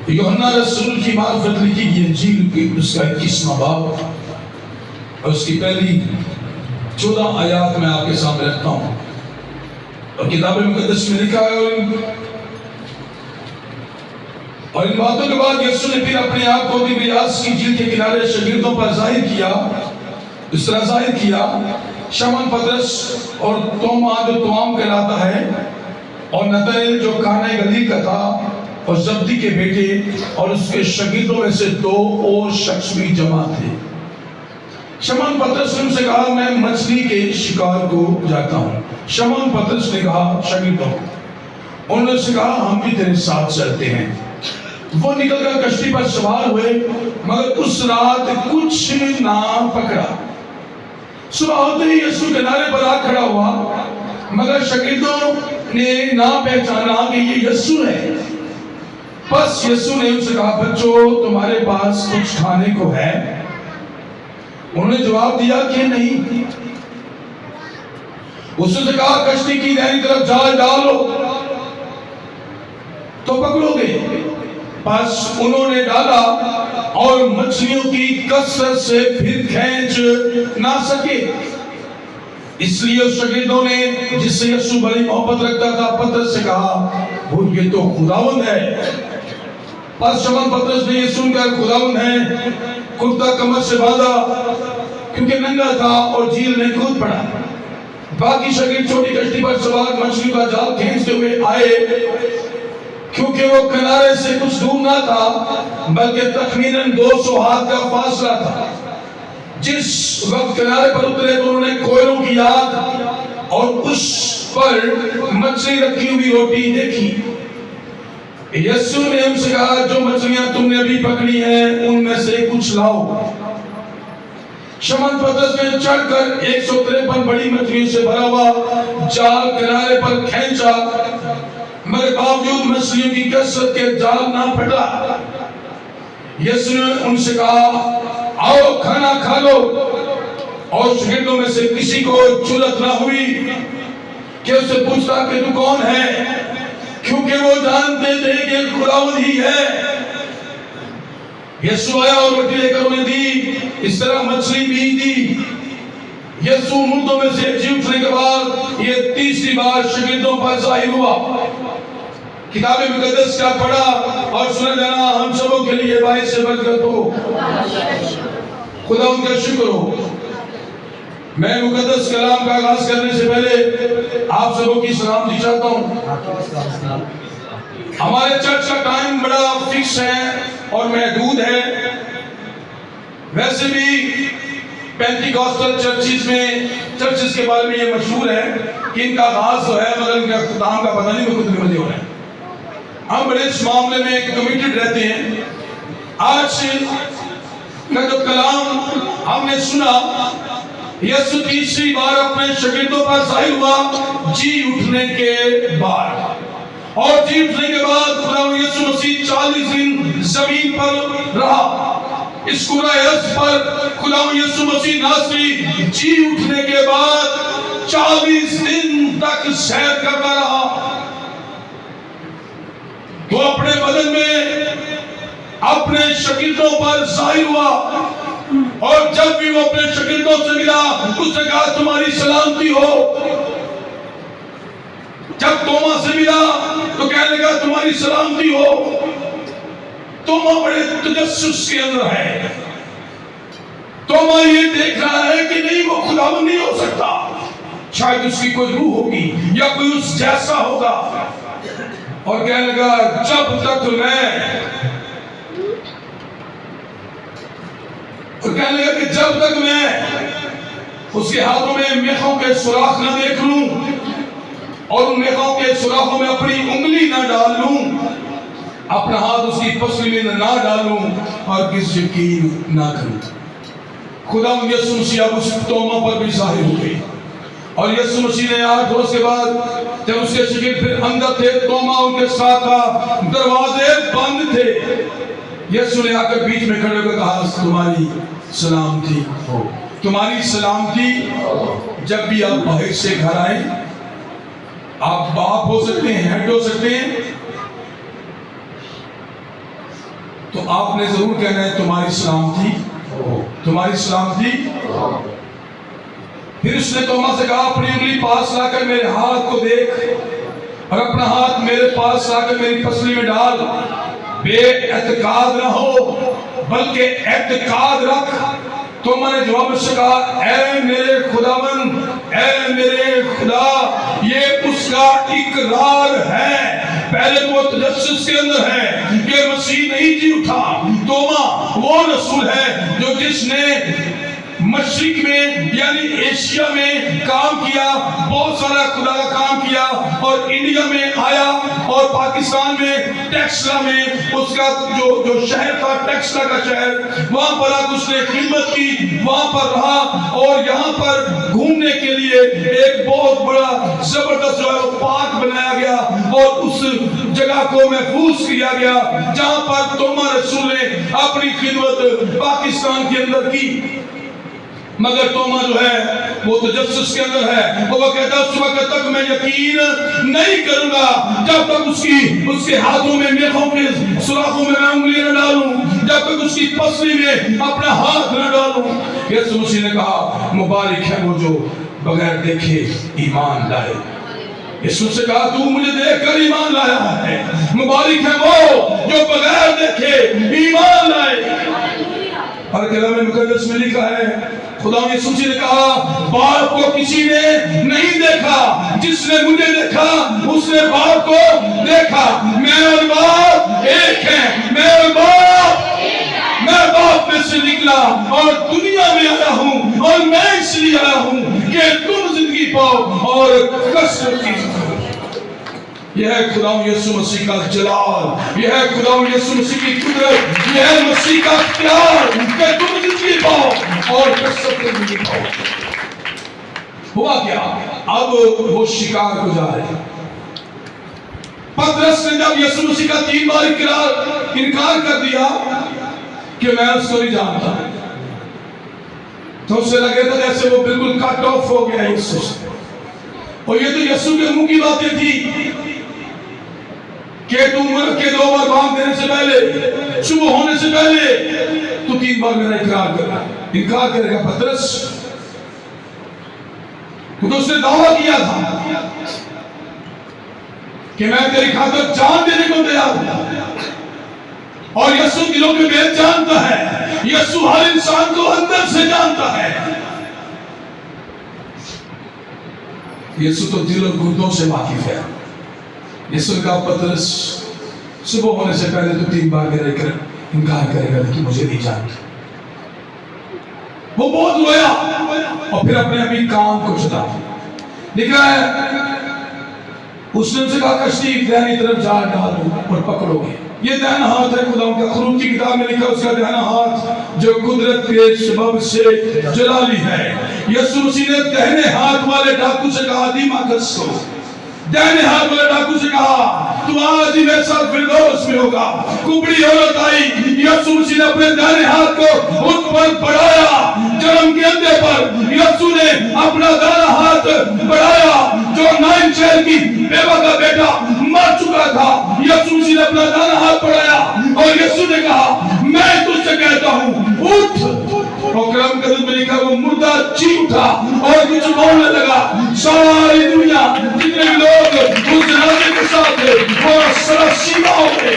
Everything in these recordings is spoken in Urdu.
یوحنا رسول کی معرفت لکھی گئی انجیل کی اس کا 21واں باب اور اس کی پہلی 14 آیات میں آپ کے سامنے رکھتا ہوں، اور کتاب مقدس میں لکھا ہے اور ان باتوں کے بعد یسوع نے پھر اپنے آپ کو تبریاس کی جھیل کے کنارے شاگردوں پر ظاہر کیا، اس طرح ظاہر کیا شمعون پطرس اور توما جو توام کہلاتا ہے، اور نتنائیل جو کانہ گلیل کا تھا، اور زبدی کے بیٹے اور اس کے شاگردوں میں سے 2 اور شخص بھی جمع تھے۔ شمعون پطرس نے ان سے کہا میں مچھلی کے شکار کو جاتا ہوں۔ شمعون پطرس نے کہا شاگردوں کو، انہوں نے سے کہا ہم بھی تیرے ساتھ چلتے ہیں۔ وہ نکل کر کشتی پر سوار ہوئے، مگر اس رات کچھ نہ پکڑا۔ صبح ہوتے ہی یسوع کنارے پر آ کھڑا ہوا، مگر شاگردوں نے نہ پہچانا کہ یہ یسوع ہے۔ پس یسوع نے ان سے کہا بچوں تمہارے پاس کچھ کھانے کو ہے؟ انہوں نے جواب دیا کہ نہیں۔ اس نے کہا کشتی کی دائیں طرف جال ڈالو تو پکڑو گے۔ پس انہوں نے ڈالا اور مچھلیوں کی کثرت سے پھر کھینچ نہ سکے، اس لیے اس شاگردوں نے جس سے یسوع بڑی محبت رکھتا تھا پطرس سے کہا وہ یہ تو خداوند ہے۔ پس شمعون پطرس نے یہ سن کر خداوند ہے کرتا کمر سے باندھا کیونکہ ننگا تھا اور جھیل میں کود پڑا۔ باقی شاگرد چھوٹی کشتی پر سوار مچھلی کا جال کھینچتے ہوئے آئے، کیونکہ وہ کنارے سے کچھ دور نہ تھا بلکہ تخمیناً 200 ہاتھ کا فاصلہ تھا۔ جس وقت کنارے پر اترے تو انہوں نے کوئلوں کی آگ اور اس پر مچھلی رکھی ہوئی روٹی دیکھی۔ یسوع نے ان سے کہا جو مچھلیاں تم نے ابھی پکڑی ہیں ان میں سے کچھ لاؤ۔ شمعون پطرس نے چڑھ کر 153 بڑی مچھلیوں سے بھرا ہوا جال کنارے پر کھینچا، مگر باوجود مچھلیوں کی کثرت کے جال نہ پھٹا۔ یسوع نے ان سے کہا آؤ کھانا کھا لو، اور شاگردوں میں سے کسی کو جرأت نہ ہوئی کہ اس سے پوچھتا کہ تو کون ہے، کیونکہ وہ جانتے تھے کہ خداوند ہی ہے۔ یسوع آیا اور روٹی لے کر انہیں دی، اس طرح مچھلی بھی دی۔ یسوع مردوں میں سے جی اٹھنے کے بعد یہ تیسری بار شاگردوں پر ظاہر ہوا۔ کتاب مقدس کا پڑھا اور سنا جانا ہم سبوں کے لیے باعث برکت ہو۔ خدا ان کا شکر ہو۔ میں مقدس کلام کا آغاز کرنے سے پہلے آپ سبوں کی سلامتی چاہتا ہوں۔ ہمارے چرچ کا ٹائم بڑا فکس ہے اور محدود ہے۔ ویسے بھی پینٹیکوسٹل چرچز کے بارے میں یہ مشہور ہے کہ ان کا آغاز تو ہے مگر ان کا اختتام کا پتہ نہیں وہ کتنے بجے ہو رہا ہے۔ ہم بڑے اس معاملے میں کمیٹڈ رہتے ہیں۔ آج کا جو کلام ہم نے سنا، یسوع تیسری بار اپنے شاگردوں پر ظاہر ہوا جی اٹھنے کے بعد، اور جی اٹھنے کے بعد خدا یسوع مسیح 40 دن زمین پر رہا۔ اس کرۂ ارض پر خدا یسوع مسیح ناصری جی اٹھنے کے بعد 40 دن تک سیر کرتا رہا۔ وہ اپنے بدن میں اپنے شاگردوں پر ظاہر ہوا، اور جب بھی وہ اپنے شاگردوں سے ملا اس نے کہا تمہاری سلامتی ہو۔ جب توما سے ملا تو کہنے لگا تمہاری سلامتی ہو۔ توما بڑے تجسس کے اندر ہے۔ توما یہ دیکھ رہا ہے کہ نہیں وہ خداوند نہیں ہو سکتا، شاید اس کی کوئی روح ہوگی یا کوئی اس جیسا ہوگا، اور کہنے لگا جب تک میں اس کے ہاتھوں میں میخوں کے سوراخ نہ دیکھ لوں اور ان میخوں کے سوراخوں میں اپنی انگلی نہ ڈال لوں، اپنا ہاتھ اس کی پسلی میں نہ ڈالوں اور کس یقین نہ کروں۔ خدا یسوع مسیح اب اس توما پر بھی ظاہر ہو گئی، اور یسوع مسیح نے 8 روز کے بعد جب اس کے شاگرد پھر اندر تھے، توما ان کے ساتھ تھا، دروازے بند تھے، یسوع نے آ کر بیچ میں کھڑے ہو کر کہا تمہاری سلامتی ہو، تمہاری سلامتی ہو۔ جب بھی آپ باہر سے گھر آئیں، آپ باپ ہو سکتے ہیں، ہیڈ ہو سکتے ہیں، تو آپ نے ضرور کہنا ہے تمہاری سلامتی، تمہاری سلامتی۔ پھر اس نے توما سے کہا اپنی انگلی پاس لا کر میرے ہاتھ کو دیکھ اور اپنا ہاتھ میرے پاس لا کر میری پسلی میں ڈال، بے اعتقاد نہ ہو بلکہ اعتقاد رکھ۔ توما نے جواب سے کہا اے میرے خداوند، اے میرے خدا، یہ اس کا اقرار ہے، پہلے تو وہ تجسس کے اندر ہے کہ مسیح نہیں جی اٹھا۔ توما وہ رسول ہے جو جس نے مشرق میں یعنی ایشیا میں کام کیا، بہت سارا خدا کا کام کیا، اور انڈیا میں آیا اور پاکستان میں ٹیکسلا میں اس کا جو شہر تھا، ٹیکسلا کا شہر، وہاں پر اس نے خدمت کی، وہاں پر رہا، اور یہاں پر گھومنے کے لیے ایک بہت بڑا زبردست جو ہے وہ پارک بنایا گیا اور اس جگہ کو محفوظ کیا گیا جہاں پر توما رسول نے اپنی خدمت پاکستان کے اندر کی۔ مگر توما جو ہے وہ تجسس کے اندر ہے، وہ کہتا ہے اس وقت تک میں یقین نہیں کروں گا جب تک اس کے ہاتھوں میں میخوں کے سوراخوں میں انگلی نہ ڈالوں، جب تک اس کی پسلی میں اپنا ہاتھ نہ ڈالوں۔ یسوع مسیح نے کہا مبارک ہے وہ جو بغیر دیکھے ایمان لائے۔ یسوع سے کہا تو مجھے دیکھ کر ایمان لایا ہے، مبارک ہے وہ جو بغیر دیکھے ایمان لائے۔ اور کلام مقدس میں لکھا ہے خدا یسوع نے کہا باپ کو کسی نے نہیں دیکھا، جس نے مجھے دیکھا اس نے باپ کو دیکھا، میں اور باپ ایک ہیں، میں اور باپ میں سے نکلا اور دنیا میں آیا ہوں، اور میں اس لیے آیا ہوں کہ تم زندگی پاؤ اور کثرت کی زندگی۔ یہ ہے خدا یسوع مسیح کا جلال، یہ ہے خدا یسوع مسیح کی قدرت، یہ ہے مسیح کا پیار کہ تم زندگی پاؤ اور کثرت کی زندگی پاؤ۔ ہوا کیا؟ اب وہ شکار کو جا رہے ہیں۔ پترس نے جب یسوع مسیح کا 3 بار انکار کر دیا کہ میں اس کو نہیں جانتا، تو اسے لگے تھا جیسے وہ بالکل کٹ آف ہو گیا یسوع سے۔ اور یہ تو یسوع کے منہ کی باتیں تھی کہ تو ملک کے 2 بار بانگ دینے سے پہلے، صبح ہونے سے پہلے تو 3 بار میرا انکار کرے گا پترس، کیونکہ اس نے دعویٰ کیا تھا کہ میں تیری خاطر جان دینے کو تیار ہوں۔ اور یسوع دلوں کے بھید جانتا ہے، یسوع ہر انسان کو اندر سے جانتا ہے۔ یسوع تو دل اور گردوں سے واقف ہے۔ یسوع کا پترس صبح ہونے سے پہلے تو 3 بار میرا انکار کرے گا کہ مجھے نہیں جانتا۔ وہ بہت رویا اور پھر اپنے اپنی کام کو چھڑا۔ لکھا ہے اس نے ان سے کہا کشتی دہنی طرف جا ڈالو اور پکڑو گے۔ یہ دہنا ہاتھ ہے خدا کا، خروج کی کتاب میں لکھا اس کا دہنا ہاتھ جو قدرت کے سبب سے جلالی ہے۔ یسوع مسیح نے دہنے ہاتھ والے ڈاکو سے کہا دیماکس کو، دہنے ہاتھ والے ڈاکو سے کہا تو آج ہی میرے ساتھ فردوس میں ہوگا۔ کبڑی عورت آئی، یسوع مسیح نے اپنے دہنے ہاتھ کو اس پر بڑھایا، جرم کے اندھے پر یسوع نے اپنا دہنا ہاتھ بڑھایا۔ جو 9 شہر کی بیوہ کا بیٹا مر چکا تھا، یسوع مسیح نے اپنا دہنا ہاتھ بڑھایا اور یسوع نے کہا میں تجھ سے کہتا ہوں اٹھ۔ اور کلام قدس میں لکھا وہ مردہ جی اٹھا اور کچھ بولنے لگا۔ ساری دنیا جتنے بھی لوگ اس جنازے کے ساتھ تھے وہ سراسیمہ ہو گئے،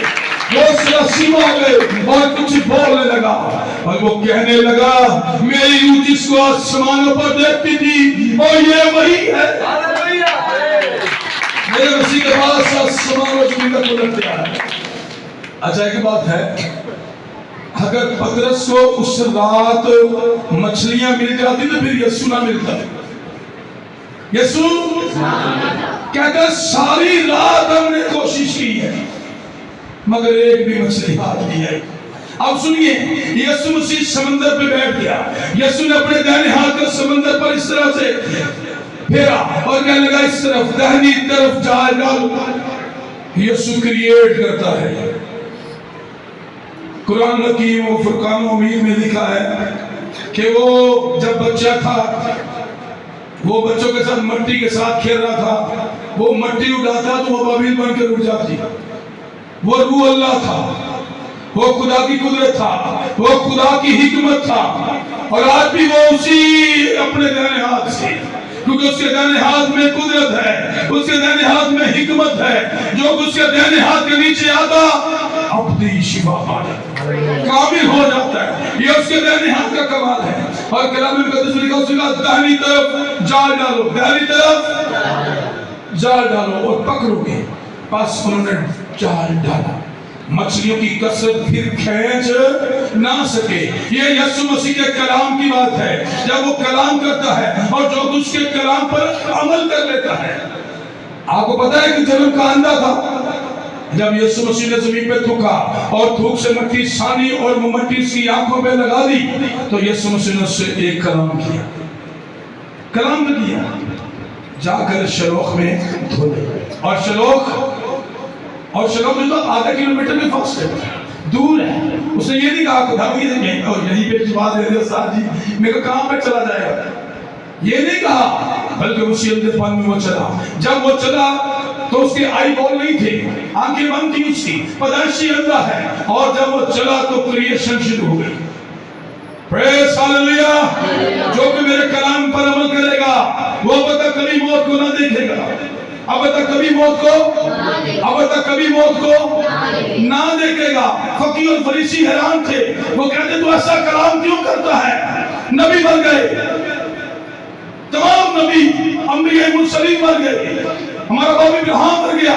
وہ سراسیمہ ہو گئے اور کچھ بولنے لگا اور وہ کہنے لگا میری روح جس کو آسمانوں پر دیکھتی تھی اور یہ وہی ہے۔ میرے مسیح کے پاس آسمانوں زمین کا قدرت اختیار ہے۔ اچھا ایک بات ہے، اگر پترس کو اس رات مچھلیاں مل جاتی تو پھر یسوع نہ ملتا۔ یسوع کہتا ہے ساری رات ہم نے کوشش کی ہے مگر ایک بھی مچھلی ہاتھ نہیں آئی۔ اب سنیے، یسوع مسیح سمندر پہ بیٹھ گیا، یسوع نے اپنے دہنے ہاتھ کو سمندر پر اس طرح سے پھیرا اور کہنے لگا اس طرف دہنی طرف جائے ڈالو۔ یسوع کریٹ کرتا ہے۔ قرآن حکیم و فرقان و امید میں لکھا ہے کہ وہ جب بچہ تھا وہ بچوں کے ساتھ مٹی کے ساتھ کھیل رہا تھا، وہ مٹی اٹھاتا تو وہ بابیل بن کے اٹھ جاتی۔ وہ روح اللہ تھا وہ خدا کی قدرت تھا، وہ خدا کی حکمت تھا، اور آج بھی وہ اسی اپنے دائیں ہاتھ سے، کیونکہ اس کے دائیں ہاتھ میں قدرت ہے، اس کے دائیں ہاتھ میں حکمت ہے، جو اس کے دائیں ہاتھ کے نیچے آتا اپنی شفا پا جاتا، کامل ہو جاتا ہے۔ یہ اس کے دائیں ہاتھ کا کمال ہے۔ اور کلام مقدس میں لکھا اس نے داہنی طرف جال ڈالو، داہنی طرف جال ڈالو اور پکڑو گے۔ پس انہوں نے جال ڈالا، مچھلیوں کی کثرت پھر کھینچ نہ سکے۔ یہ یسوع مسیح کے کلام کی بات ہے، جب وہ کلام کرتا ہے اور جو اس کے کلام پر عمل کر لیتا ہے۔ آپ کو پتا ہے کہ جنم کا اندھا تھا، جب یسوع مسیح نے زمین پہ تھوکا اور تھوک سے مٹی سانی اور مٹی اس کی آنکھوں پہ لگا دی، تو یسوع مسیح نے اس سے ایک کلام کیا، کلام نے کیا، جا کر شلوخ میں دھو لے۔ اور شلوخ جو تو آدھا کلومیٹر میں فاصلے دور ہے۔ اس نے یہ نہیں کہا خدا یہیں پہ جواب دے دے استاد جی، میرے کو کہاں پہ چلا جائے گا، یہ نہیں کہا، بلکہ اسی اندر پان میں وہ چلا۔ جب وہ چلا تو اس کے آئی بال نہیں تھے، آنکھیں بند تھی اس کی، پیدائشی اندھا ہے، اور جب وہ چلا تو کریشن شروع ہو گئی۔ پریز ہاللویہ۔ جو کہ میرے کلام پر عمل کرے گا وہ اب تک کبھی موت کو نہ دیکھے گا، اب تک کبھی موت کو نہ دیکھے گا۔ فقیہ اور فریسی حیران تھے، وہ کہتے تو ایسا کلام کیوں کرتا ہے؟ نبی مر گئے، تمام نبی انبیاء مرسلین مر گئے، ہمارا باپ ابراہیم مر گیا،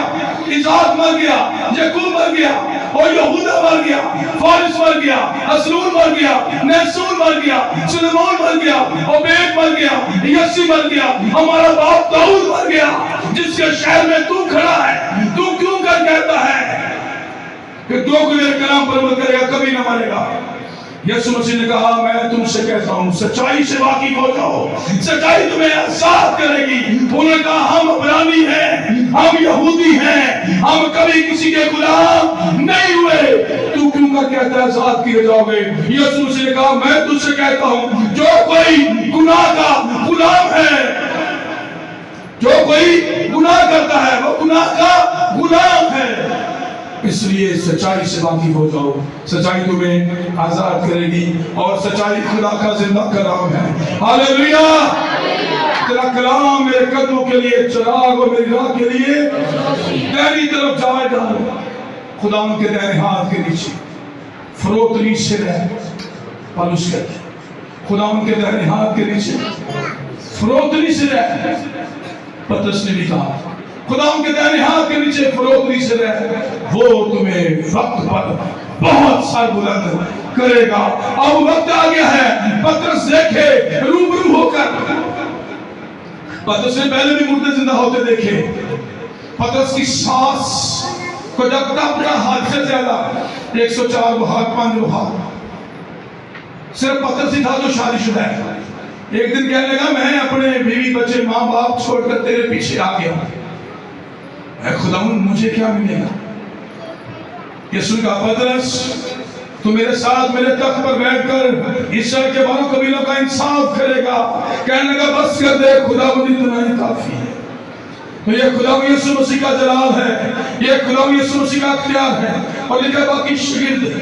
اسحاق مر گیا، یعقوب مر گیا، اور یہودا مر گیا، فارس مر گیا، حسرون مر گیا، نحسون مر گیا، سلیمان مر گیا، عبید مر گیا، یسی مر گیا، ہمارا باپ داؤد مر گیا، جس کے شہر میں تو کھڑا ہے۔ تو کیوں کر کہتا ہے کہ جو کوئی میرے کلام پر عمل کرے گا کبھی نہ مرے گا؟ یسوع مسیح نے کہا میں تم سے کہتا ہوں سچائی سے واقف ہو جاؤ، سچائی تمہیں آزاد کرے گی۔ انہوں نے کہا ہم عبرانی ہیں، ہم یہودی ہیں، ہم کبھی کسی کے غلام نہیں ہوئے، تو کیوں کا کہتا ہے آزاد کیے جاؤ گے؟ یسوع مسیح نے کہا میں تم سے کہتا ہوں جو کوئی گناہ کا غلام ہے، جو کوئی گناہ کرتا ہے وہ گناہ کا غلام ہے۔ اس لیے سچائی سے واقف ہو جاؤ، سچائی تمہیں آزاد کرے گی، اور سچائی خدا کا زندہ کلام ہے۔ ہاللیلویہ۔ تیرا کلام میرے قدموں کے لیے چراغ اور میری راہ کے لیے دائیں طرف جائے ڈالو۔ خدا ان کے دائیں ہاتھ کے نیچے فروتنی سے رہ، پالوس کہتے ہیں خدا ان کے دائیں ہاتھ کے نیچے فروتنی سے رہ۔ پترس نے بھی کہا خدا ان کے دائیں ہاتھ کے نیچے فروتنی سے رہ، وہ تمہیں وقت پر بہت سار بلند کرے گا۔ اب وقت آ گیا ہے، پترس دیکھے روبرو ہو کر۔ پترس نے پہلے بھی مردے زندہ ہوتے دیکھے۔ پترس کی سانس کو جب تک حد سے زیادہ 104 بہار 5 بہار، صرف پترس ہی تھا جو شادی شدہ ہے۔ ایک دن کہنے لگا میں اپنے بیوی بچے ماں باپ چھوڑ کر تیرے پیچھے آ گیا، اے خداوند مجھے کیا ملے گا؟ یسوع کا پترس تو میرے ساتھ میرے تخت پر بیٹھ کر اسرائیل کے باروں قبیلوں کا انصاف کرے گا۔ کہنے لگا بس کر دے، خداوند اتنا ہی کافی ہے۔ تو یہ خداوند یسوع مسیح کا جلال ہے، یہ خداوند یسوع مسیح کا اختیار ہے۔ اور لکھا باقی شاگرد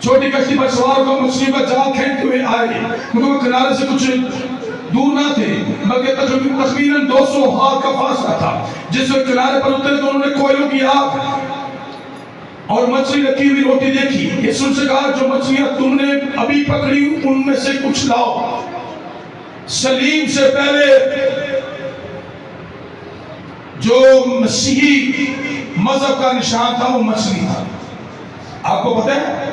چھوٹی کشتی پر سوار کو مچھلی پر جال کھینچتے ہوئے آئے، کیونکہ وہ کنارے سے کچھ دور نہ تھے، بلکہ تقریباً 200 ہاتھ کا فاصلہ تھا۔ جس وقت کنارے پر اترے تو انہوں نے کوئلوں کی آگ اور مچھلی رکھی ہوئی روٹی دیکھی۔ یسوع سے کہا جو مچھلیاں تم نے ابھی پکڑی ان میں سے کچھ لاؤ۔ سلیم سے پہلے جو مسیحی مذہب کا نشان تھا وہ مچھلی تھا۔ آپ کو پتہ ہے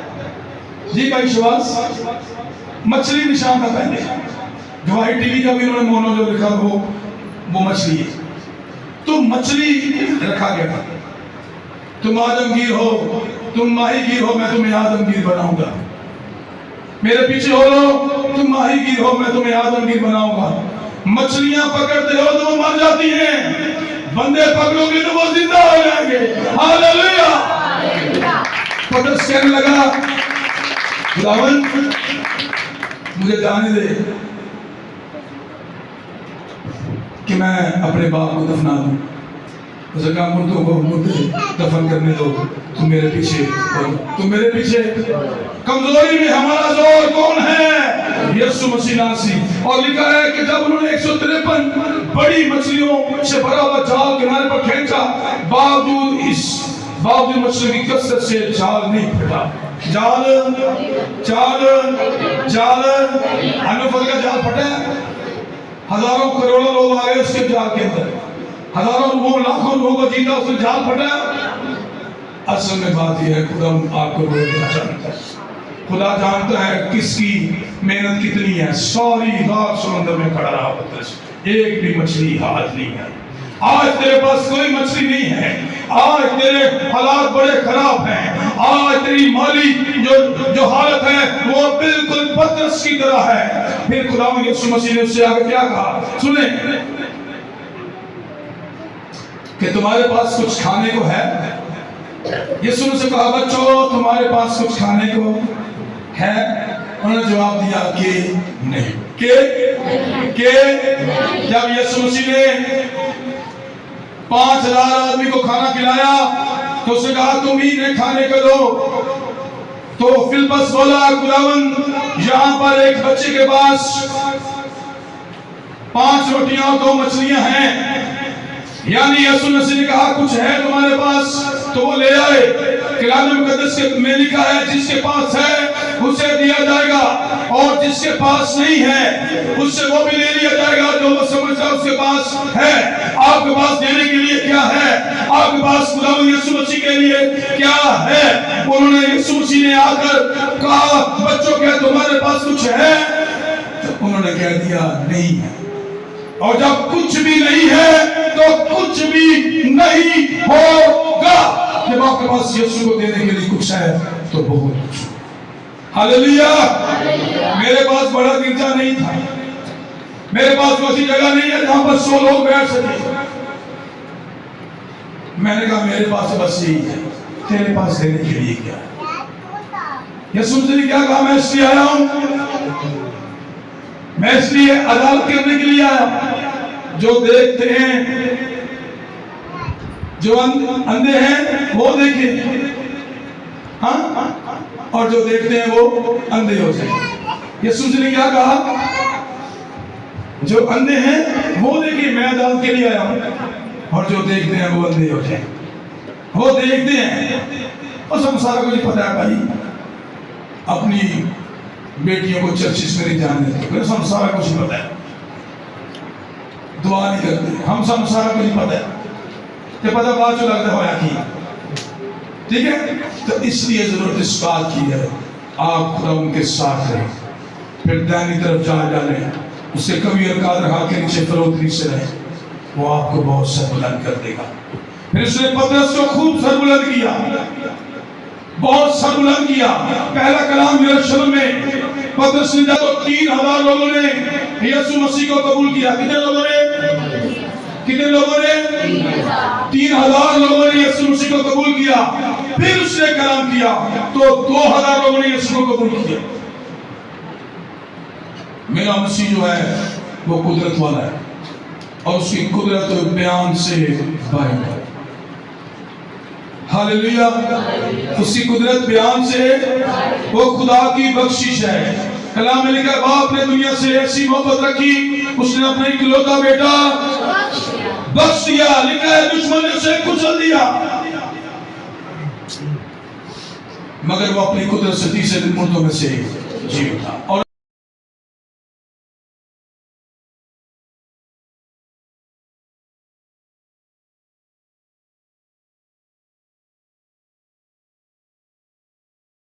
جی بھائی شواز، مچھلی نشان تھا پہلے۔ گواہی ٹی وی کا بھی انہوں نے مونو جو لکھا وہ مچھلی ہے، تو مچھلی رکھا گیا تھا۔ تم آدمگیر ہو، تم ماہی گیر ہو، میں تمہیں آدمگیر بناؤں گا۔ میرے پیچھے ہو لو، تم ماہی گیر ہو، میں تمہیں آدمگیر بناؤں گا۔ مچھلیاں پکڑتے ہو تو وہ مر جاتی ہیں، بندے پکڑو گے تو وہ زندہ ہو جائیں گے۔ ہاللیلویہ۔ پترس کہنے لگا خداوند مجھے جانے دے کہ میں اپنے باپ کو دفنا دوں۔ اسے کہا مردوں کو مردے دفن کرنے دو، تم میرے پیچھے، تم میرے پیچھے۔ کمزوری میں ہمارا زور کون ہے؟ یسوع مسیح ناصری۔ اور لکھا ہے کہ جب انہوں نے 153 بڑی مچھلیوں سے بھرا ہوا جال کنارے پر کھینچا، باوجود مچھلیوں کی کثرت سے جال نہیں پھٹا۔ جال انوفل کا جال پھٹا، ہزاروں کروڑوں لوگ آئے اس کے جال کے اندر، ہزاروں لوگوں لاکھوں لوگوں کو جیتا، اس نے جال پھٹا۔ اصل میں بات یہ ہے خدا آپ کو دینا چاہتا ہے، خدا جانتا ہے کس کی محنت کتنی ہے۔ ساری رات سمندر میں کھڑا رہا پترس، ایک بھی مچھلی ہاتھ نہیں ہے۔ آج تیرے پاس کوئی مچھلی نہیں ہے، آج تیرے حالات بڑے خراب ہیں، آج تیری مالی جو حالت ہے وہ بالکل پترس کی طرح ہے۔ پھر خداوند یسوع مسیح نے اس سے آگے کیا کہا سنیں، کہ تمہارے پاس کچھ کھانے کو ہے؟ یسوع نے سے کہا بچوں تمہارے پاس کچھ کھانے کو ہے؟ انہوں نے جواب دیا کہ نہیں۔ کہ جب یسوع مسیح نے 5000 آدمی کو کھانا کھلایا تو اس نے کہا تم ہی نے کھانے کو دو، تو فلپس بولا خداوند یہاں پر ایک بچے کے پاس 5 روٹیاں اور 2 مچھلیاں ہیں، یعنی یسوع مسیح نے کہا کچھ ہے تمہارے پاس تو وہ لے آئے۔ کلام مقدس میں لکھا ہے جس کے پاس ہے اسے دیا جائے گا، اور جس کے پاس نہیں ہے اس سے وہ بھی لے لیا جائے گا جو وہ سمجھتا اس کے پاس ہے۔ آپ کے پاس دینے کے لیے کیا ہے؟ آپ کے پاس خداوند یسوع مسیح کے لیے کیا ہے؟ انہوں نے یسوع مسیح نے آ کر کہا بچوں کیا تمہارے پاس کچھ ہے؟ تو انہوں نے کہہ دیا نہیں ہے۔ اور جب کچھ بھی نہیں ہے تو کچھ بھی نہیں ہوگا۔ جب آپ کے پاس یسوع کو دینے کے لیے کچھ ہے تو بہت کچھ۔ ہاللیلویا۔ میرے پاس بڑا گرجا نہیں تھا، میرے پاس کوئی جگہ نہیں ہے جہاں پر 100 لوگ بیٹھ سکے۔ میں نے کہا میرے پاس بس یہی ہے، تیرے پاس دینے کے لیے کیا ہے؟ یسوع نے کیا کہا میں اس لیے آیا ہوں، میں اس لیے عدالت کرنے کے لیے آیا۔ جو دیکھتے ہیں، جو اندھے ہیں وہ دیکھیں، ہاں، اور جو دیکھتے ہیں وہ اندھے ہو جائیں۔ یسوع نے کیا کہا جو اندھے ہیں وہ دیکھیں، میں عدالت کے لیے آیا ہوں، اور جو دیکھتے ہیں وہ اندھے ہو جائیں۔ وہ دیکھتے ہیں، اس ہم سارا کچھ پتا ہے بھائی، اپنی بیٹیوں کو چرچز میں نہیں جانے دیتے، ہم سارا کچھ پتا ہے، دعا نہیں کرتے، ہم سب سارا کچھ پتا ہے، کہ پتا بات جو لگتا ہوا کی، ٹھیک ہے؟ تو اس لیے ضرورت اس بات کی ہے آپ خدا ان کے ساتھ رہیں، پھر دائنی طرف جا ڈالیں، اس سے کبھی ارکاد رہا کے نیچے فروتنی سے رہیں، وہ آپ کو بہت سر بلند کر دے گا۔ پھر اس نے پترس کو خوب سر بلند کیا، بہت سر بلند کیا۔ پہلا کلام یروشلم میں پترس نے جب تو 3000 لوگوں نے یسوع مسیح کو قبول کیا۔ کتنے لوگوں نے 3000 لوگوں نے یسوع مسیح کو قبول کیا۔ پھر اس نے کلام کیا تو 2000 لوگوں نے یسوع کو قبول کیا۔ میرا مسیح جو ہے وہ قدرت والا ہے، اور اس کی قدرت بیان سے باہر ہے۔ ہاللیلویا۔ اس کی قدرت بیان سے، وہ خدا کی بخشش ہے۔ کلام میں لکھا ہے باپ نے دنیا سے ایسی محبت رکھی اس نے اپنا اکلوتا بیٹا بخش دیا۔ لکھا ہے دشمن نے اسے کچل دیا، مگر وہ اپنی قدرت سے تیسرے دن مردوں میں سے جی اٹھا۔ اور